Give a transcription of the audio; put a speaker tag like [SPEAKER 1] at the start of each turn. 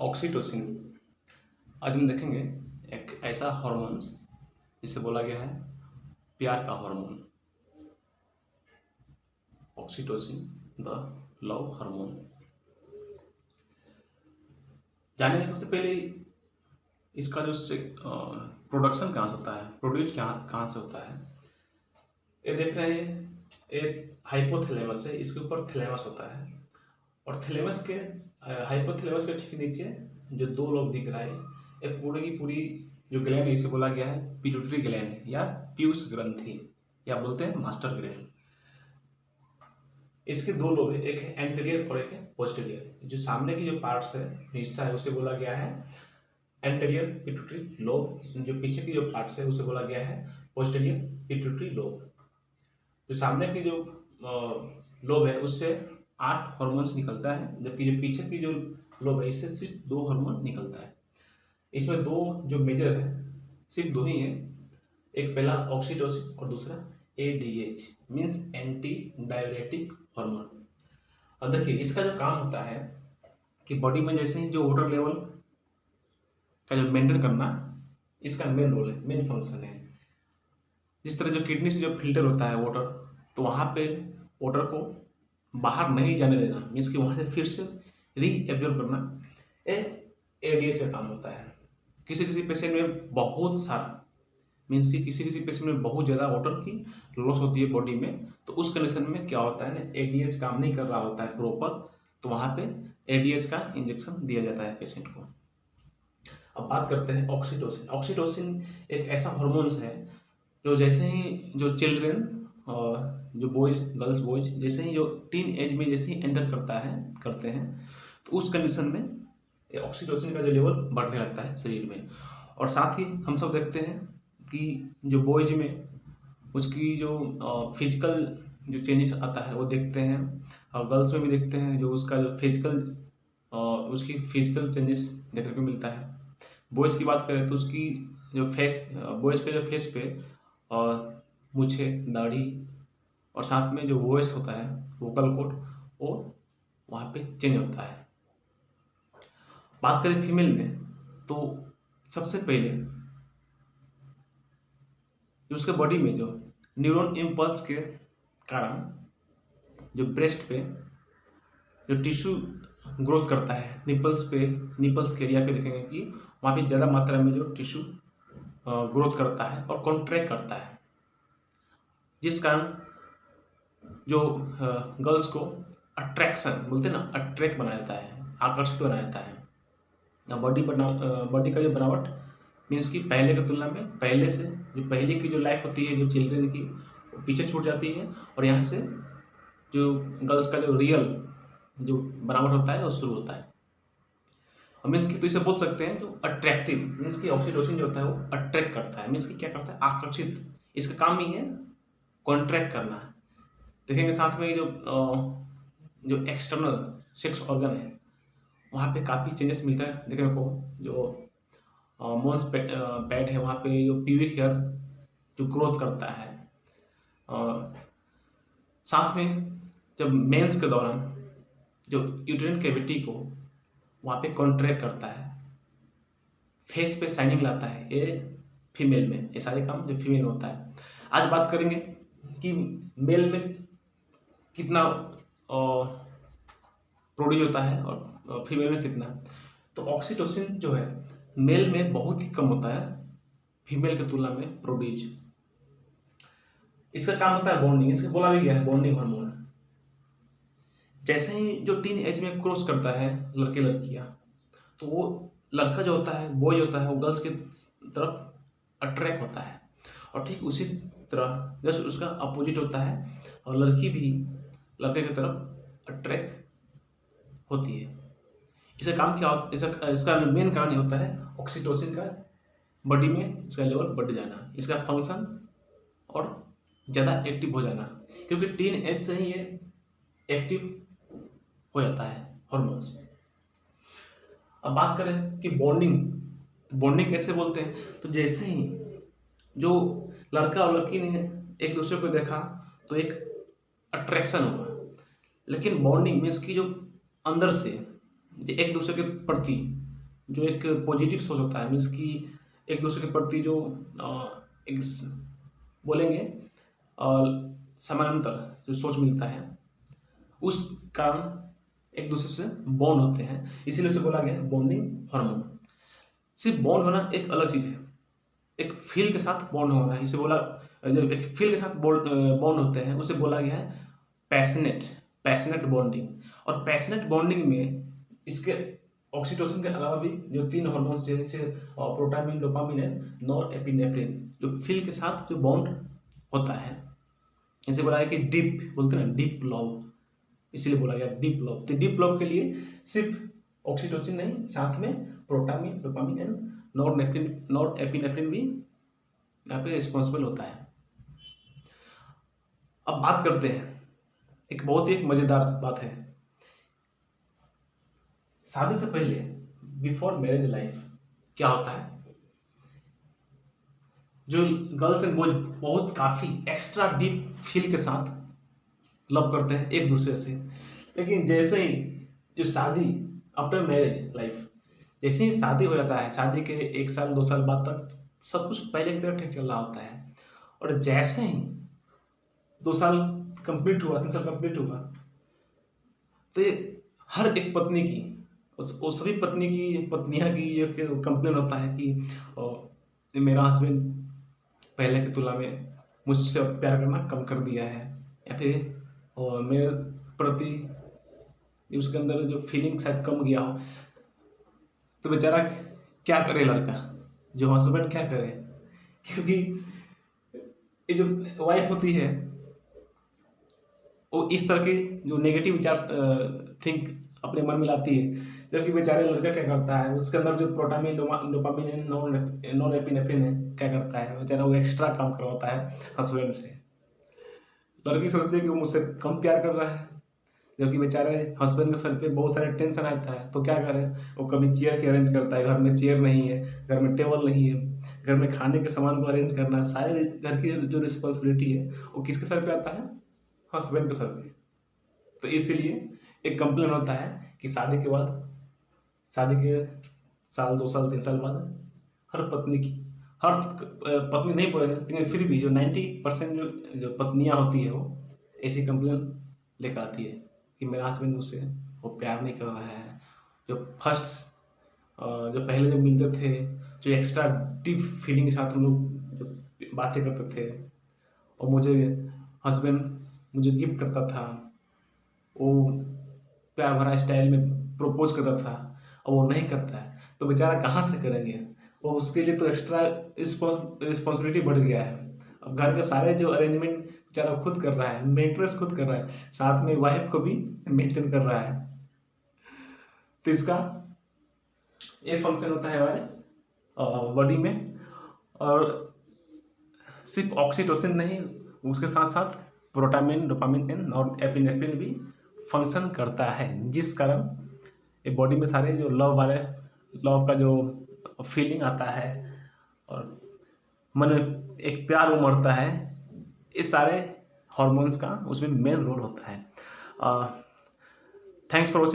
[SPEAKER 1] Oxytocin. आज हम देखेंगे एक ऐसा हार्मोन जिसे बोला गया है प्यार का hormone. Oxytocin the love hormone. जानेंगे सबसे पहले इसका जो प्रोडक्शन कहाँ से होता है, प्रोड्यूस कहाँ से होता है। ये देख रहे हैं, एक हाइपोथैलेमस है, इसके ऊपर थैलेमस होता है और थैलेमस के हाइपोथैलेमस के ठीक नीचे जो दो लोब दिख रहा है, एक पूरी की पूरी जो ग्लैंड इसे बोला गया है पिट्यूटरी ग्लैंड या पीयूष ग्रंथि या बोलते हैं मास्टर ग्लैंड। इसके दो लोब है, एक है एंटीरियर और एक है पोस्टीरियर। जो सामने की जो पार्ट्स है हिस्सा है उसे बोला गया है एंटीरियर पिट्यूटरी लोब, जो पीछे की जो पार्ट्स है उसे बोला गया है पोस्टीरियर पिट्यूटरी लोब। जो सामने की जो लोब है उससे 8 हार्मोन्स निकलता है, जबकि जो पीछे की जो लोब है इससे सिर्फ 2 हार्मोन निकलता है। इसमें दो जो मेजर है सिर्फ दो ही है, एक पहला ऑक्सीटोसिन और दूसरा ADH means anti diuretic hormone. और देखिए इसका जो काम होता है कि बॉडी में जैसे ही जो वाटर लेवल का जो मेंटेन करना, इसका मेन रोल है, मेन फंक्शन है। जिस तरह जो किडनी से जो फिल्टर होता है वाटर, तो वहाँ पे वाटर को बाहर नहीं जाने देना, मीन्स कि वहाँ से फिर से रीएब्जॉर्ब करना, ये ADH का काम होता है। किसी किसी पेशेंट में बहुत सारा, मीन्स कि किसी किसी पेशेंट में बहुत ज़्यादा वाटर की लॉस होती है बॉडी में, तो उस कंडीशन में क्या होता है ना, ADH काम नहीं कर रहा होता है प्रॉपर, तो वहाँ पे ADH का इंजेक्शन दिया जाता है पेशेंट को। अब बात करते हैं ऑक्सीटोसिन। ऑक्सीटोसिन एक ऐसा हार्मोन्स है जो जैसे ही जो चिल्ड्रेन और जो बॉयज गर्ल्स बॉयज जैसे ही जो टीन एज में जैसे ही एंटर करते हैं तो उस कंडीशन में ऑक्सीटोसिन का जो लेवल बढ़ने लगता है शरीर में। और साथ ही हम सब देखते हैं कि जो बॉयज में उसकी जो फिजिकल जो चेंजेस आता है वो देखते हैं, और गर्ल्स में भी देखते हैं जो उसका जो उसकी फिजिकल चेंजेस देखने को मिलता है। बॉयज की बात करें तो उसकी जो फेस, बॉयज के जो फेस पे और मूछे, दाढ़ी और साथ में जो वॉइस होता है, वोकल कोड, वो वहाँ पे चेंज होता है। बात करें फीमेल में तो सबसे पहले उसके बॉडी में जो न्यूरॉन इम्पल्स के कारण जो ब्रेस्ट पे जो टिश्यू ग्रोथ करता है, निपल्स के एरिया पे देखेंगे कि वहाँ पे ज़्यादा मात्रा में जो टिश्यू ग्रोथ करता है और कॉन्ट्रैक्ट करता है, जिस कारण जो गर्ल्स को अट्रैक्शन बोलते हैं ना, अट्रैक्ट बनाया जाता है, आकर्षित बनाया जाता है। बॉडी का जो बनावट मीन्स कि पहले की तुलना में पहले से जो पहले की जो लाइफ होती है जो चिल्ड्रेन की, वो पीछे छूट जाती है और यहाँ से जो गर्ल्स का जो रियल जो बनावट होता है वो शुरू होता है। और मीन्स कि तो इसे बोल सकते हैं जो अट्रैक्टिव, मीन्स कि ऑक्सीटोसिन जो होता है वो अट्रैक्ट करता है, मीन्स कि क्या करता है, आकर्षित। इसका काम ही है कॉन्ट्रैक्ट करना। देखेंगे साथ में जो एक्सटर्नल सेक्स ऑर्गन है वहाँ पे काफ़ी चेंजेस मिलता है देखने को। जो मोन्स पैड है वहाँ पे जो प्यूबिक हेयर जो ग्रोथ करता है, और साथ में जब मेंस के दौरान जो यूट्राइन कैविटी को वहाँ पे कॉन्ट्रैक्ट करता है, फेस पे शाइनिंग लाता है, ये फीमेल में, ये सारे काम जो फीमेल में होता है। आज बात करेंगे कि मेल में कितना प्रोड्यूस होता है और फीमेल में कितना। तो ऑक्सीटोसिन जो है मेल में बहुत ही कम होता है फीमेल की तुलना में प्रोड्यूस। इसका काम होता है बॉन्डिंग, इसका बोला भी गया है बॉन्डिंग हार्मोन। जैसे ही जो टीन एज में क्रॉस करता है लड़के लड़कियां, तो वो लड़का जो होता है, बॉय होता है, वो गर्ल्स की तरफ अट्रैक्ट होता है, और ठीक उसी तरह जैसे उसका अपोजिट होता है, और लड़की भी लड़के की तरफ अट्रैक्ट होती है। इसका काम क्या होता है, इसका मेन कारण ये होता है ऑक्सीटोसिन का बॉडी में इसका लेवल बढ़ जाना, इसका फंक्शन और ज़्यादा एक्टिव हो जाना, क्योंकि टीन एज से ही ये एक्टिव हो जाता है हार्मोन्स। अब बात करें कि बॉन्डिंग कैसे बोलते हैं, तो जैसे ही जो लड़का और लड़की ने एक दूसरे को देखा तो एक अट्रैक्शन हुआ, लेकिन बॉन्डिंग मीन्स की जो अंदर से एक दूसरे के प्रति जो एक पॉजिटिव सोच होता है, मीन्स कि एक दूसरे के प्रति जो एक बोलेंगे समानांतर जो सोच मिलता है, उस कारण एक दूसरे से बॉन्ड होते हैं, इसीलिए उसे बोला गया है बॉन्डिंग हार्मोन। सिर्फ बॉन्ड होना एक अलग चीज़ है, एक फील के साथ बॉन्ड होना, इसे बोला जो एक फील के साथ बॉन्ड होते हैं उसे बोला गया है पैशनेट बॉन्डिंग। और पैशनेट बॉन्डिंग में इसके ऑक्सीटोसिन के अलावा भी जो 3 हार्मोन्स जैसे प्रोटामिन, डोपामिन एंड नॉरएपिनेफ्रिन जो फील के साथ जो बॉन्ड होता है, इसे बोला है कि डीप बोलते हैं ना, डीप लव, इसीलिए बोला गया डीप लव। तो डीप लव के लिए सिर्फ ऑक्सीटोसिन नहीं, साथ में प्रोटामिन, डोपामिन एंड नॉरएपिनेफ्रिन भी यहाँ पे रिस्पॉन्सिबल होता है। अब बात करते हैं, एक बहुत ही मजेदार बात है, शादी से पहले बिफोर मैरिज लाइफ क्या होता है, जो गर्ल्स एंड बॉयज बहुत काफी एक्स्ट्रा डीप फील के साथ लव करते हैं एक दूसरे से, लेकिन जैसे ही जो शादी आफ्टर मैरिज लाइफ, जैसे ही शादी हो जाता है, शादी के 1 साल 2 साल बाद तक सब कुछ पहले की तरह ठीक चल रहा होता है, और जैसे ही 2 साल कंप्लीट हुआ, 3 साल कंप्लीट हुआ, तो ये हर एक पत्नी की, उस सभी पत्नियां की ये कंप्लेन होता है कि मेरा हस्बैंड पहले की तुलना में मुझसे प्यार करना कम कर दिया है, या फिर मेरे प्रति उसके अंदर जो फीलिंग शायद कम गया हो। तो बेचारा क्या करे लड़का, जो हस्बैंड क्या करे, क्योंकि ये जो वाइफ होती है वो इस तरह की जो नेगेटिव विचार थिंक अपने मन में लाती है, जबकि बेचारे लड़का क्या करता है, उसके अंदर जो प्रोटामिन, डोपामिन एंड नॉरएपिनेफ्रिन है, क्या करता है बेचारा, वो एक्स्ट्रा काम करवाता है हस्बैंड से। लड़की सोचती है कि वो मुझसे कम प्यार कर रहा है, जबकि बेचारे हस्बैंड के सर पे बहुत सारे टेंशन आता है, तो क्या करे, वो कभी चेयर के अरेंज करता है, घर में चेयर नहीं है, घर में टेबल नहीं है, घर में खाने के सामान को अरेंज करना, सारे घर की जो रिस्पॉन्सिबिलिटी है वो किसके सर पे आता है, हस्बैंड के सर पे। तो इसीलिए एक कंप्लेन होता है कि शादी के बाद, शादी के साल 2 साल 3 साल बाद हर पत्नी नहीं बोलेंगे, लेकिन फिर भी जो 90% जो पत्नियां होती है वो ऐसी कंप्लेन लेकर आती है कि मेरा हस्बैंड मुझसे वो प्यार नहीं कर रहा है। जो जो पहले जब मिलते थे, जो एक्स्ट्रा डीप फीलिंग के साथ हम लोग जो बातें करते थे, और हस्बैंड मुझे गिफ्ट करता था, वो प्यार भरा स्टाइल में प्रपोज करता था, और वो नहीं करता है, तो बेचारा कहाँ से करेंगे, वो उसके लिए तो एक्स्ट्रा रिस्पॉन्सिबिलिटी बढ़ गया है। अब घर के सारे जो अरेंजमेंट बेचारा खुद कर रहा है, मेंटेनेंस खुद कर रहा है, साथ में वाइफ को भी मेंटेन कर रहा है। तो इसका ये फंक्शन होता है हमारे बॉडी में, और सिर्फ ऑक्सीटोसिन नहीं, उसके साथ साथ प्रोटामिन, डोपामिन एंड नॉरएपिनेफ्रिन भी फंक्शन करता है, जिस कारण ये बॉडी में सारे जो लव का जो फीलिंग आता है और मन में एक प्यार उमड़ता है, इस सारे हार्मोन्स का उसमें मेन रोल होता है। Thanks for watching.